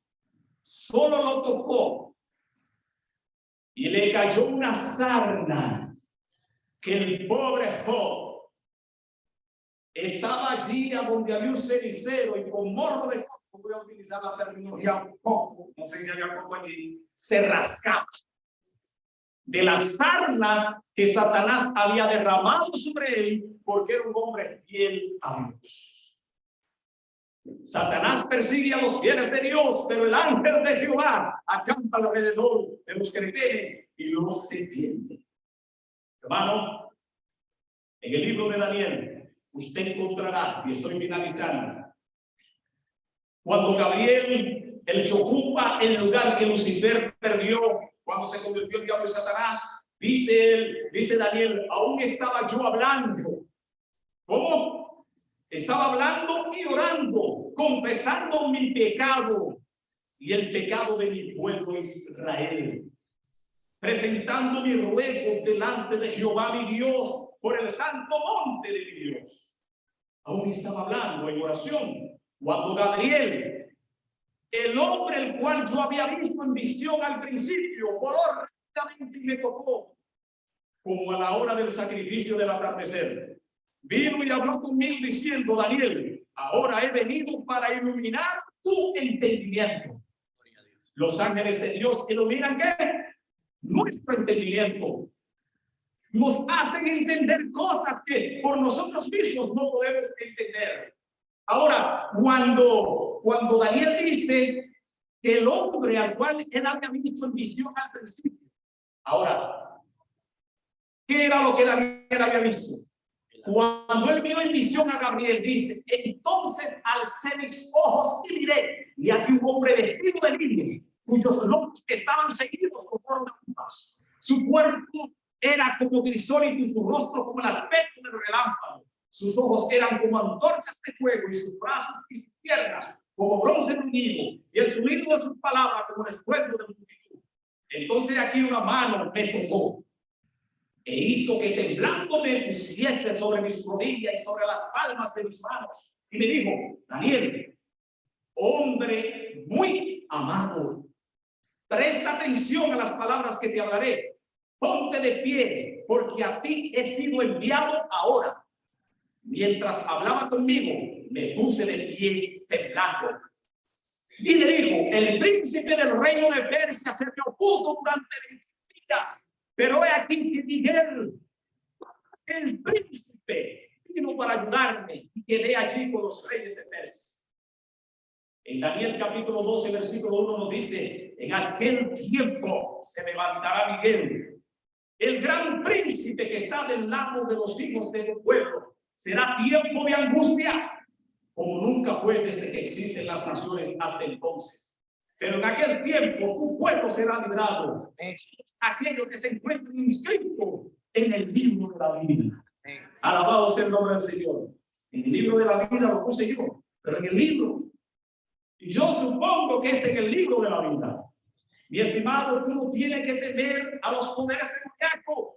solo lo tocó y le cayó una sarna que el pobre Job estaba allí a donde había un cenicero y con morro de coco, voy a utilizar la terminología coco, no sé si había coco allí, se rascaba de la sarna que Satanás había derramado sobre él porque era un hombre fiel a Dios. Satanás persigue a los fieles de Dios, pero el ángel de Jehová acampa alrededor de los que le temen y los defiende. Hermano, en el libro de Daniel, usted encontrará, y estoy finalizando, cuando Gabriel, el que ocupa el lugar que Lucifer perdió cuando se convirtió en diablo y Satanás, dice Daniel, aún estaba yo hablando. ¿Cómo? Estaba hablando y orando, confesando mi pecado y el pecado de mi pueblo Israel, presentando mi ruego delante de Jehová mi Dios por el santo monte de mi Dios. Aún estaba hablando en oración cuando Gabriel, el hombre el cual yo había visto en visión al principio, voló rápidamente y me tocó como a la hora del sacrificio del atardecer. Vino y habló conmigo diciendo, Daniel, ahora he venido para iluminar tu entendimiento. Los ángeles de Dios iluminan ¿qué? Nuestro entendimiento. Nos hacen entender cosas que por nosotros mismos no podemos entender. Ahora, cuando Daniel dice que el hombre al cual él había visto en visión al principio. Ahora, ¿qué era lo que Daniel había visto? Cuando él vio en visión a Gabriel, dice, entonces alcé mis ojos y miré, y aquí un hombre vestido de lino, cuyos lomos estaban seguidos con oro de puntas. Su cuerpo era como crisólito y su rostro como el aspecto del relámpago. Sus ojos eran como antorchas de fuego y sus brazos y sus piernas como bronce bruñido y el sonido de sus palabras como el estruendo de multitud. Entonces aquí una mano me tocó e hizo que temblando me pusiese sobre mis rodillas y sobre las palmas de mis manos. Y me dijo, Daniel, hombre muy amado, presta atención a las palabras que te hablaré. Ponte de pie, porque a ti he sido enviado ahora. Mientras hablaba conmigo, me puse de pie temblando. Y le dijo, el príncipe del reino de Persia se me opuso durante 20 días. Pero he aquí que Miguel, el príncipe, vino para ayudarme y quedé allí con los reyes de Persia. En Daniel capítulo 12, versículo 1 nos dice, en aquel tiempo se levantará Miguel, el gran príncipe que está del lado de los hijos de tu pueblo. Será tiempo de angustia, como nunca fue desde que existen las naciones hasta entonces. Pero en aquel tiempo tu pueblo será librado. Aquellos que se encuentren inscritos en el libro de la vida. Alabado sea el nombre del Señor. En el libro de la vida lo puse yo, pero en el libro. Y yo supongo que en el libro de la vida. Mi estimado, tú no tienes que temer a los poderes demoníacos,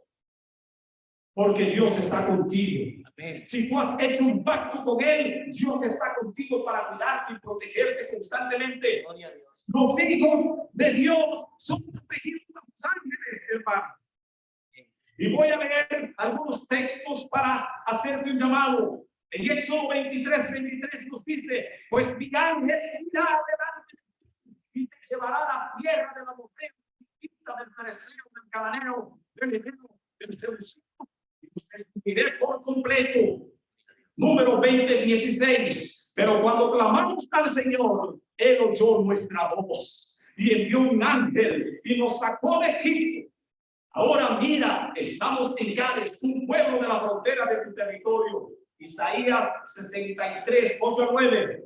porque Dios está contigo. Amén. Si tú has hecho un pacto con Él, Dios está contigo para cuidarte y protegerte constantemente. Los hijos de Dios son protegidos por los ángeles, hermano. Y voy a leer algunos textos para hacerte un llamado. En Éxodo 23 nos dice, pues mi ángel irá delante de ti y te llevará a la tierra de la mujer, del pereceo, del cananeo, del hebreo, del jebuseo, y los destruiré por completo. Número 16. Pero cuando clamamos al Señor, Él oyó nuestra voz y envió un ángel y nos sacó de Egipto. Ahora mira, estamos en Cádiz, un pueblo de la frontera de tu territorio. Isaías 63, 8-9.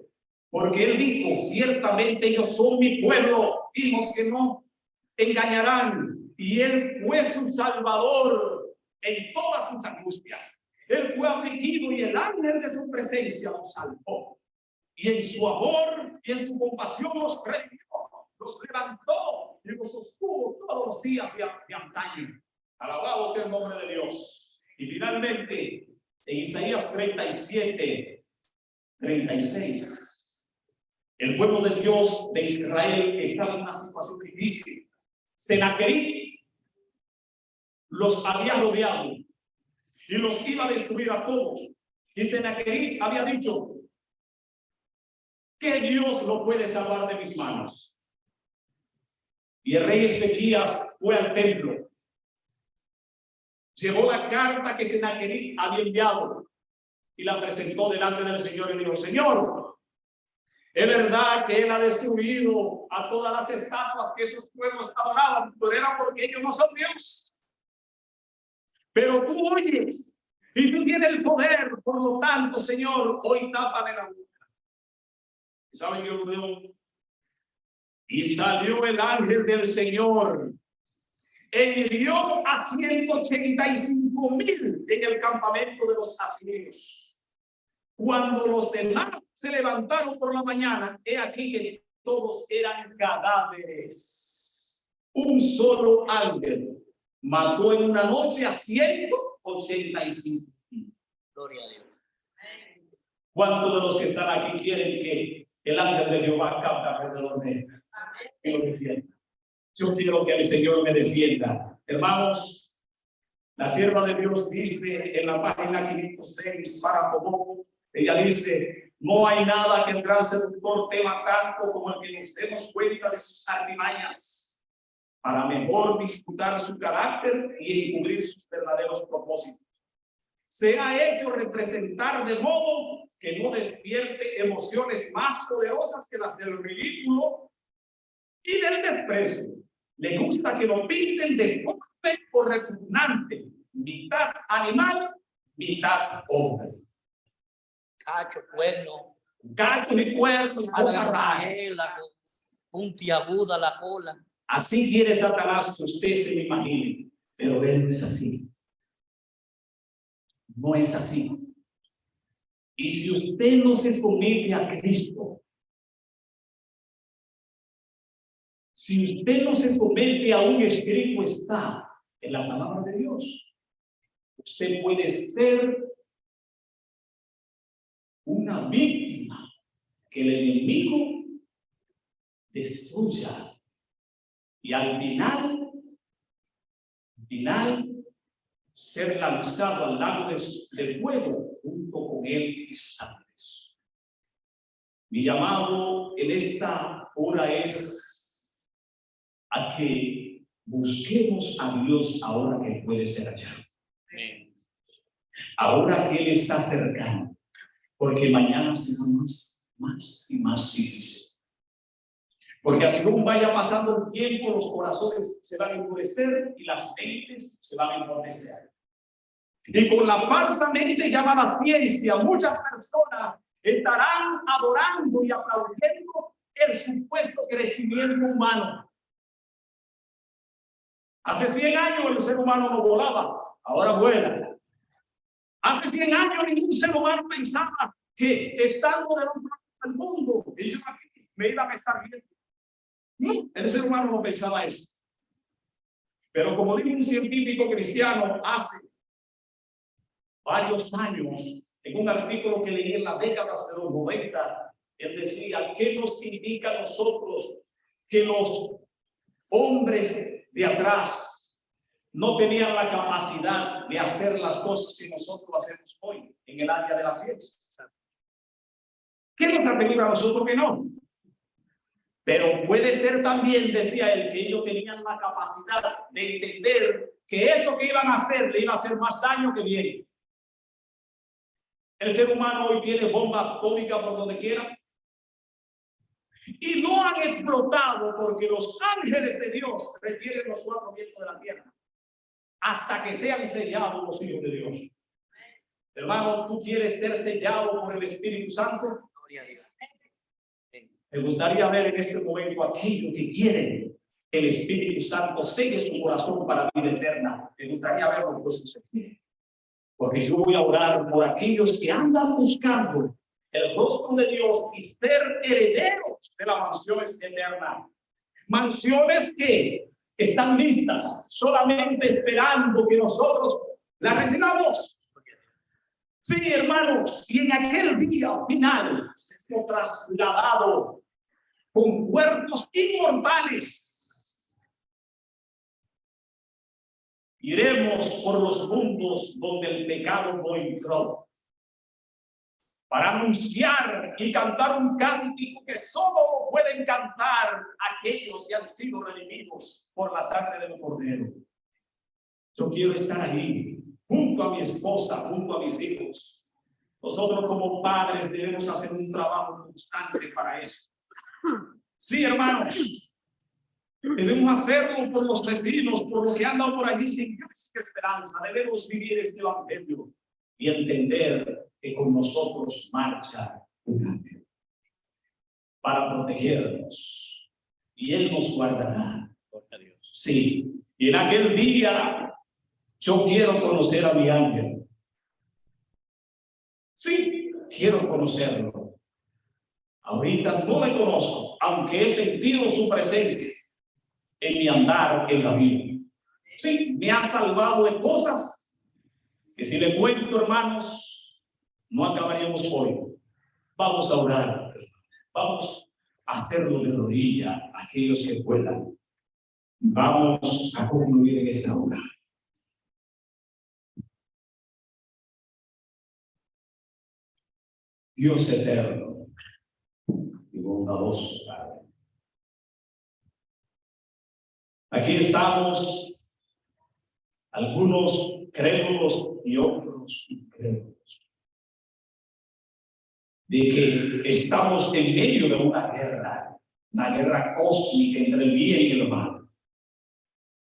Porque Él dijo, ciertamente ellos son mi pueblo, hijos que no engañarán. Y Él fue su salvador en todas sus angustias. Él fue afligido y el ángel de su presencia los salvó. Y en su amor y en su compasión los redimió, los levantó y los sostuvo todos los días de antaño. Alabado sea el nombre de Dios. Y finalmente, en Isaías 37, 36, el pueblo de Dios de Israel estaba en una situación difícil. Sennacherib los había rodeado y los iba a destruir a todos. Y Sennacherib había dicho que Dios lo puede salvar de mis manos. Y el rey Ezequías fue al templo, llevó la carta que Sennacherib había enviado y la presentó delante del Señor y dijo, Señor, es verdad que Él ha destruido a todas las estatuas que esos pueblos adoraban, pero era porque ellos no son Dios. Pero tú oyes y tú tienes el poder, por lo tanto, Señor, hoy tápame la boca. ¿Saben qué ocurrió? Y salió el ángel del Señor hirió a 185,000 en el campamento de los asirios. Cuando los demás se levantaron por la mañana, he aquí que todos eran cadáveres. Un solo ángel mató en una noche a 185. Gloria a Dios. ¿Cuántos de los que están aquí quieren que el ángel de Jehová campe alrededor de él y lo defienda? Yo quiero que el Señor me defienda. Hermanos, la sierva de Dios dice en la página 506, párrafo, ella dice: no hay nada que el gran seductor tema tanto como el que nos demos cuenta de sus artimañas para mejor disputar su carácter y encubrir sus verdaderos propósitos. Se ha hecho representar de modo que no despierte emociones más poderosas que las del ridículo y del desprecio. Le gusta que lo pinten deforme o repugnante, mitad animal, mitad hombre. Cacho, cuerno. Gato y cuerno y cosas raras. Puntiaguda la cola. Así quiere Satanás que usted se lo imagine, pero él no es así. No es así. Y si usted no se somete a Cristo, si usted no se somete a un escrito está en la palabra de Dios, usted puede ser una víctima que el enemigo destruya y al final ser lanzado al lago de fuego junto con él y sus ángeles. Mi llamado en esta hora es a que busquemos a Dios ahora que puede ser hallado. Ahora que Él está cercano, porque mañana será más y más difícil. Porque así como vaya pasando el tiempo, los corazones se van a endurecer y las mentes se van a entorpecer. Y con la falsa mente llamada ciencia, muchas personas estarán adorando y aplaudiendo el supuesto crecimiento humano. Hace 100 años el ser humano no volaba, ahora vuela. Hace 100 años ningún ser humano pensaba que estando del otro lado del mundo, y yo aquí me iban a estar viendo. El ser humano no pensaba eso. Pero como dijo un científico cristiano hace varios años, en un artículo que leí en las décadas de los 90, él decía: ¿qué nos indica a nosotros que los hombres de atrás no tenían la capacidad de hacer las cosas que nosotros hacemos hoy en el área de la ciencia? ¿Qué nos ha pedido a nosotros que no? Pero puede ser también, decía él, que ellos tenían la capacidad de entender que eso que iban a hacer le iba a hacer más daño que bien. El ser humano hoy tiene bomba atómica por donde quiera. Y no han explotado porque los ángeles de Dios retienen los 4 vientos de la tierra hasta que sean sellados los hijos de Dios. Hermano, ¿tú quieres ser sellado por el Espíritu Santo? Me gustaría ver en este momento aquello que quieren el Espíritu Santo selle su corazón para la vida eterna. Me gustaría verlo pues, porque yo voy a orar por aquellos que andan buscando el rostro de Dios y ser herederos de las mansiones eternas. Mansiones que están listas, solamente esperando que nosotros las recibamos. Sí, hermanos, y en aquel día final se fue trasladado con cuerpos inmortales. Iremos por los mundos donde el pecado no entró, para anunciar y cantar un cántico que solo pueden cantar aquellos que han sido redimidos por la sangre del Cordero. Yo quiero estar ahí, junto a mi esposa, junto a mis hijos. Nosotros como padres debemos hacer un trabajo constante para eso. Sí, hermanos, debemos hacerlo por los vecinos, por los que andan por allí sin esperanza. Debemos vivir este evangelio y entender que con nosotros marcha un ángel para protegernos y Él nos guardará. Sí, Y en aquel día yo quiero conocer a mi ángel. Sí, quiero conocerlo. Ahorita no le conozco, aunque he sentido su presencia en mi andar en la vida. Sí, me ha salvado de cosas que si le cuento, hermanos, no acabaríamos hoy. Vamos a orar. Vamos a hacerlo de rodilla, aquellos que puedan. Vamos a concluir en esta hora. Dios eterno y bondadoso, Padre. Aquí estamos, algunos crédulos y otros incrédulos, de que estamos en medio de una guerra cósmica entre el bien y el mal.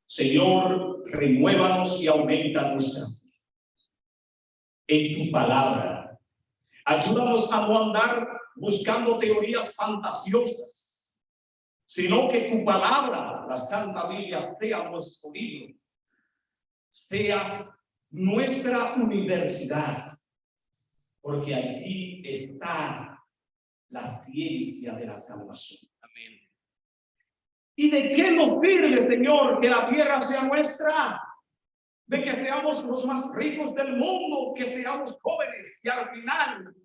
Señor, renuévanos y aumenta nuestra fe en tu palabra. Ayúdanos a no andar buscando teorías fantasiosas, sino que tu palabra, la Santa Biblia, sea nuestro libro, sea nuestra universidad, porque allí está la ciencia de la salvación. Amén. ¿Y de qué nos sirve, Señor, que la tierra sea nuestra? De que seamos los más ricos del mundo, que seamos jóvenes y al final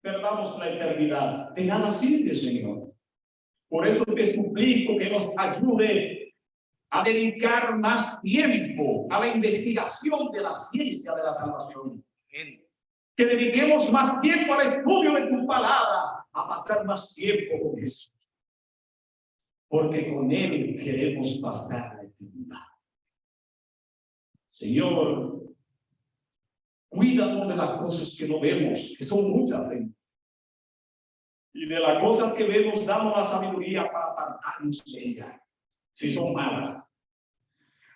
perdamos la eternidad. De nada sirve, Señor. Por eso te suplico que nos ayude a dedicar más tiempo a la investigación de la ciencia de la salvación. Amén. Que dediquemos más tiempo al estudio de tu palabra, a pasar más tiempo con Jesús. Porque con Él queremos pasar la eternidad. Señor, cuídanos de las cosas que no vemos, que son muchas. Y de las cosas que vemos, damos la sabiduría para apartarnos de ellas, si son malas.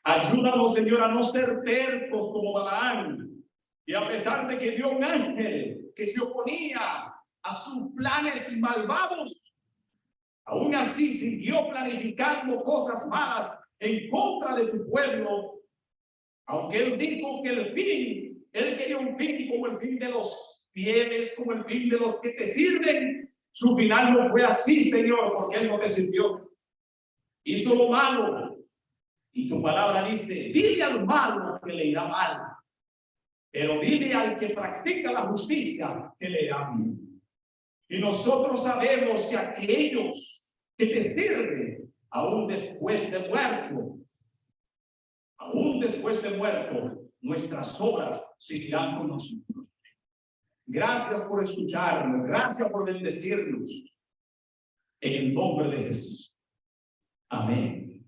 Ayúdanos, Señor, a no ser tercos como Balaam. Y a pesar de que vio un ángel que se oponía a sus planes malvados, aún así siguió planificando cosas malas en contra de tu pueblo. Aunque él dijo que el fin, él quería un fin como el fin de los fieles, como el fin de los que te sirven. Su final no fue así, Señor, porque él no te sirvió. Hizo lo malo. Y tu palabra dice, dile al malo que le irá mal, pero dile al que practica la justicia que le irá bien. Y nosotros sabemos que aquellos que te sirven, aún después de muerto, nuestras obras seguirán con nosotros. Gracias por escucharnos, gracias por bendecirnos. En el nombre de Jesús. Amén.